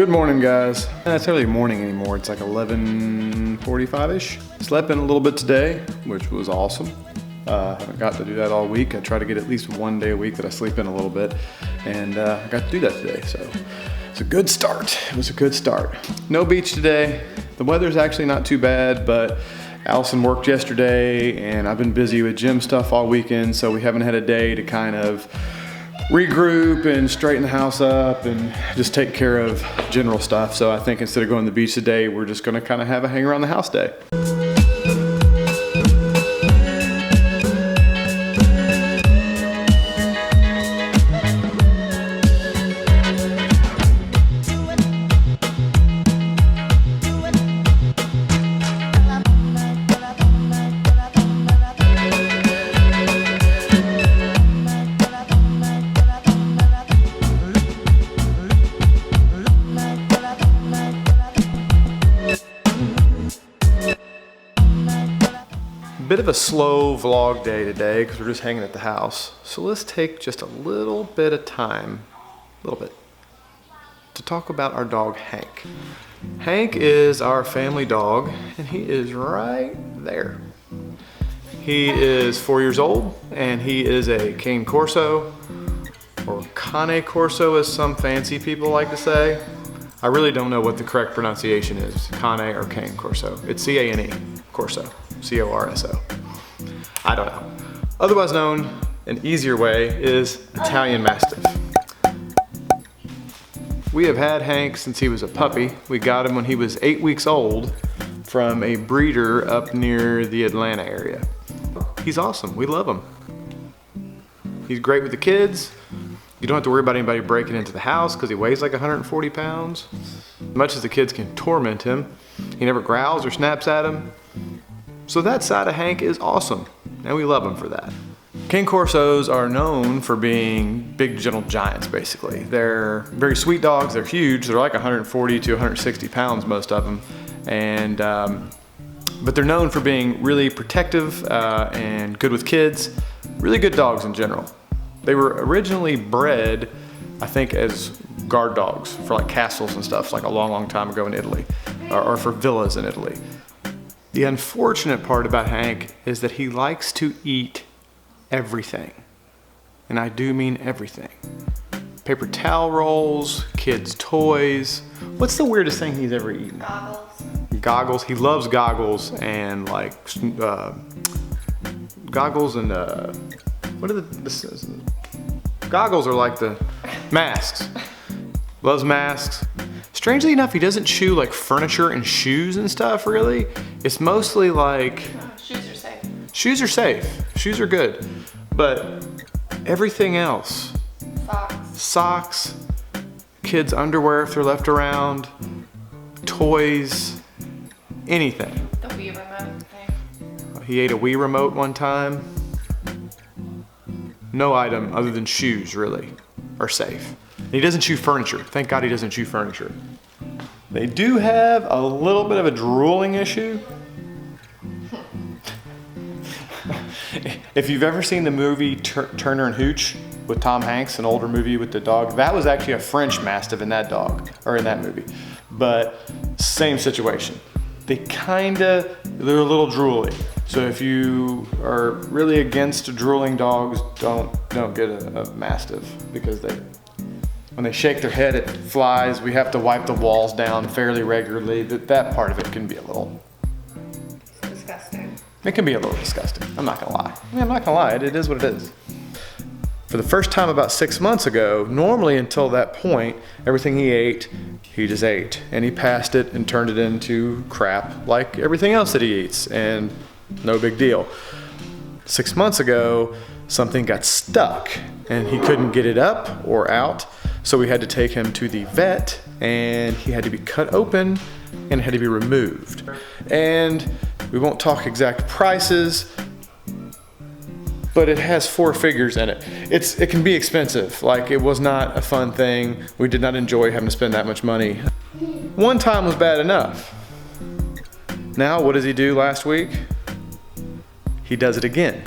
Good morning, guys. It's not really morning anymore. It's like 11:45-ish. Slept in a little bit today, which was awesome. Haven't got to do that all week. I try to get at least one day a week that I sleep in a little bit, and I got to do that today, so it's a good start. It was a good start. No beach today. The weather's actually not too bad, but Allison worked yesterday, and I've been busy with gym stuff all weekend, so we haven't had a day to kind of regroup and straighten the house up and just take care of general stuff. So I think instead of going to the beach today, we're just gonna kind of have a hang around the house day. Bit of a slow vlog day today because we're just hanging at the house. So let's take just a little bit of time, to talk about our dog Hank. Hank is our family dog, and he is right there. He is 4 years old, and he is a Cane Corso, or Cane Corso as some fancy people like to say. I really don't know what the correct pronunciation is, Cane or Cane Corso. It's C-A-N-E, Corso, C-O-R-S-O. I don't know. Otherwise known, an easier way, is Italian Mastiff. We have had Hank since he was a puppy. We got him when he was 8 weeks old from a breeder up near the Atlanta area. He's awesome, we love him. He's great with the kids. You don't have to worry about anybody breaking into the house because he weighs like 140 pounds. As much as the kids can torment him, he never growls or snaps at him. So that side of Hank is awesome, and we love him for that. Cane Corsos are known for being big, gentle giants, basically. They're very sweet dogs, they're huge, they're like 140 to 160 pounds, most of them. And, but they're known for being really protective and good with kids. Really good dogs in general. They were originally bred, I think, as guard dogs for like castles and stuff, like a long, long time ago in Italy, or for villas in Italy. The unfortunate part about Hank is that he likes to eat everything. And I do mean everything. Paper towel rolls, kids' toys. What's the weirdest thing he's ever eaten? Goggles. Goggles. He loves goggles and like goggles and what are the goggles are like the masks. Loves masks. Strangely enough, he doesn't chew like furniture and shoes and stuff, really. It's mostly like... Shoes are safe. Shoes are safe. Shoes are good. But everything else. Socks. Kids' underwear if they're left around. Toys. Anything. The Wii remote thing. He ate a Wii remote one time. No item other than shoes, really, are safe. And he doesn't chew furniture. Thank God he doesn't chew furniture. They do have a little bit of a drooling issue. If you've ever seen the movie Turner and Hooch with Tom Hanks, an older movie with the dog, that was actually a French Mastiff in that dog, or in that movie. But same situation. They're a little drooly. So if you are really against drooling dogs, don't get a Mastiff, because when they shake their head, it flies. We have to wipe the walls down fairly regularly. That part of it can be a little... It's disgusting. It can be a little disgusting. I'm not gonna lie. I'm not gonna lie, it is what it is. For the first time about 6 months ago, normally until that point, everything he ate, he just ate. And he passed it and turned it into crap like everything else that he eats, and no big deal. 6 months ago, something got stuck and he couldn't get it up or out. So we had to take him to the vet, and he had to be cut open and had to be removed. And we won't talk exact prices, but it has 4 figures in it. It can be expensive. Like, it was not a fun thing. We did not enjoy having to spend that much money. One time was bad enough. Now, what does he do last week? He does it again.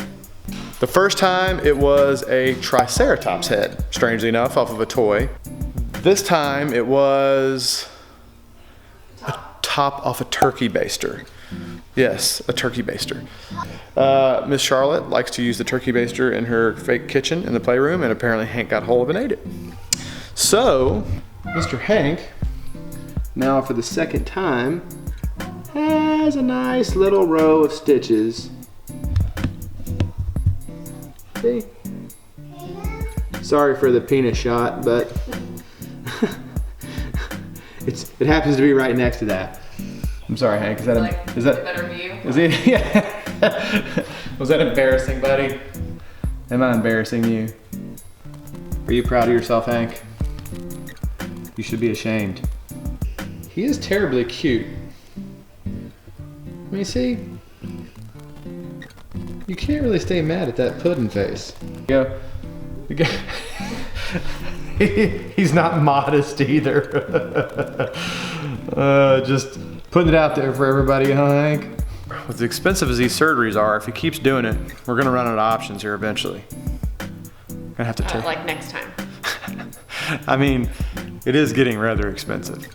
The first time it was a Triceratops head, strangely enough, off of a toy. This time it was a top off a turkey baster. Yes, a turkey baster. Miss Charlotte likes to use the turkey baster in her fake kitchen in the playroom, and apparently Hank got hold of it and ate it. So, Mr. Hank, now for the second time, has a nice little row of stitches. See? Sorry for the penis shot, but it happens to be right next to that. I'm sorry, Hank. Is that a better view? Is it? Yeah. Was that embarrassing, buddy? Am I embarrassing you? Are you proud of yourself, Hank? You should be ashamed. He is terribly cute. Let me see. You can't really stay mad at that pudding face. You go. He's not modest either. Just putting it out there for everybody, huh, Hank? As expensive as these surgeries are, if he keeps doing it, we're gonna run out of options here eventually. Gonna have to take. Like next time. I mean, it is getting rather expensive.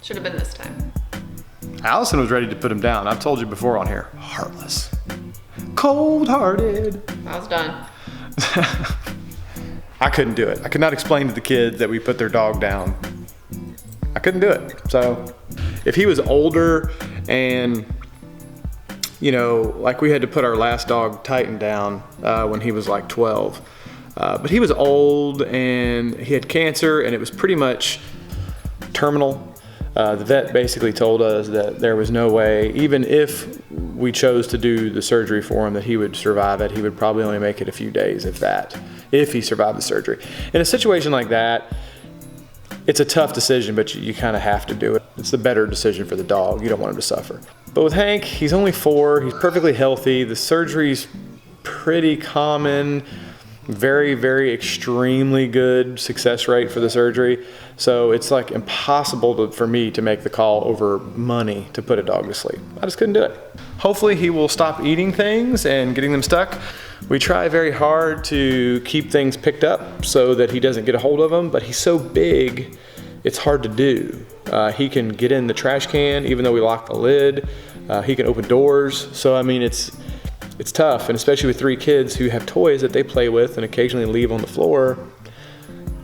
Should have been this time. Allison was ready to put him down. I've told you before on here. Heartless. Cold-hearted. I was done. I couldn't do it. I could not explain to the kids that we put their dog down. I couldn't do it. So if he was older and, you know, like we had to put our last dog Titan down when he was like 12. But he was old and he had cancer and it was pretty much terminal. The vet basically told us that there was no way, even if we chose to do the surgery for him, that he would survive it. He would probably only make it a few days, if that, if he survived the surgery. In a situation like that, it's a tough decision, but you kind of have to do it. It's the better decision for the dog. You don't want him to suffer. But with Hank, he's only 4. He's perfectly healthy. The surgery's pretty common. Very, very extremely good success rate for the surgery. So it's like impossible for me to make the call over money to put a dog to sleep. I just couldn't do it. Hopefully he will stop eating things and getting them stuck. We try very hard to keep things picked up so that he doesn't get a hold of them, but he's so big, it's hard to do. He can get in the trash can even though we lock the lid. He can open doors. So I mean, it's tough, and especially with 3 kids who have toys that they play with and occasionally leave on the floor.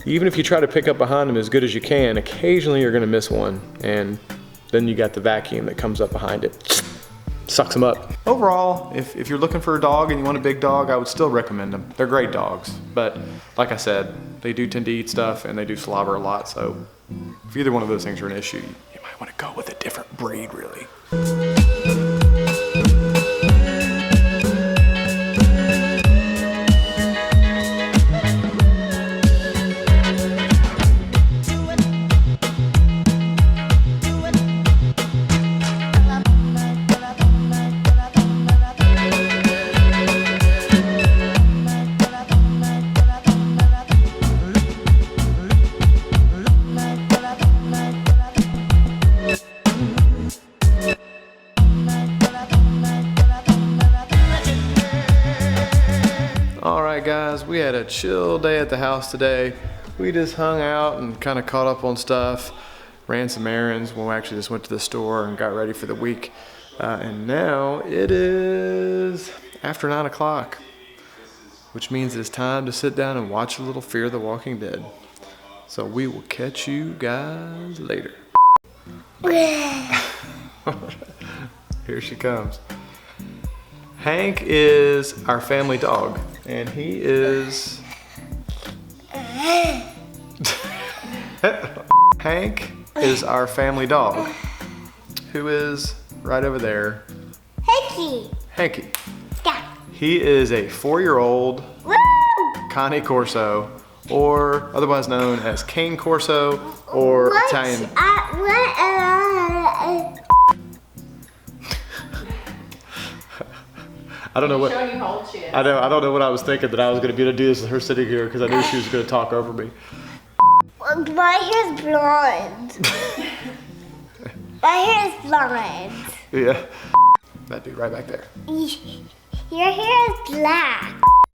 Even if you try to pick up behind them as good as you can, occasionally you're gonna miss one, and then you got the vacuum that comes up behind it. Sucks them up. Overall, if you're looking for a dog and you want a big dog, I would still recommend them. They're great dogs, but like I said, they do tend to eat stuff and they do slobber a lot, so if either one of those things are an issue, you might wanna go with a different breed, really. Alright guys, we had a chill day at the house today. We just hung out and kind of caught up on stuff, ran some errands. We actually just went to the store and got ready for the week. And now it is after 9 o'clock, which means it's time to sit down and watch a little Fear the Walking Dead. So we will catch you guys later. Here she comes. Hank is our family dog, and he is... Hank is our family dog, who is right over there. Hanky. Hanky. Yeah. He is a 4-year-old Woo! Cane Corso, or otherwise known as Cane Corso, or Italian. I don't know what. Showing you how old she is. I don't know what I was thinking, that I was going to be able to do this with her sitting here because I knew she was going to talk over me. My hair's blonde. My hair is blonde. Yeah. That'd be right back there. Your hair is black.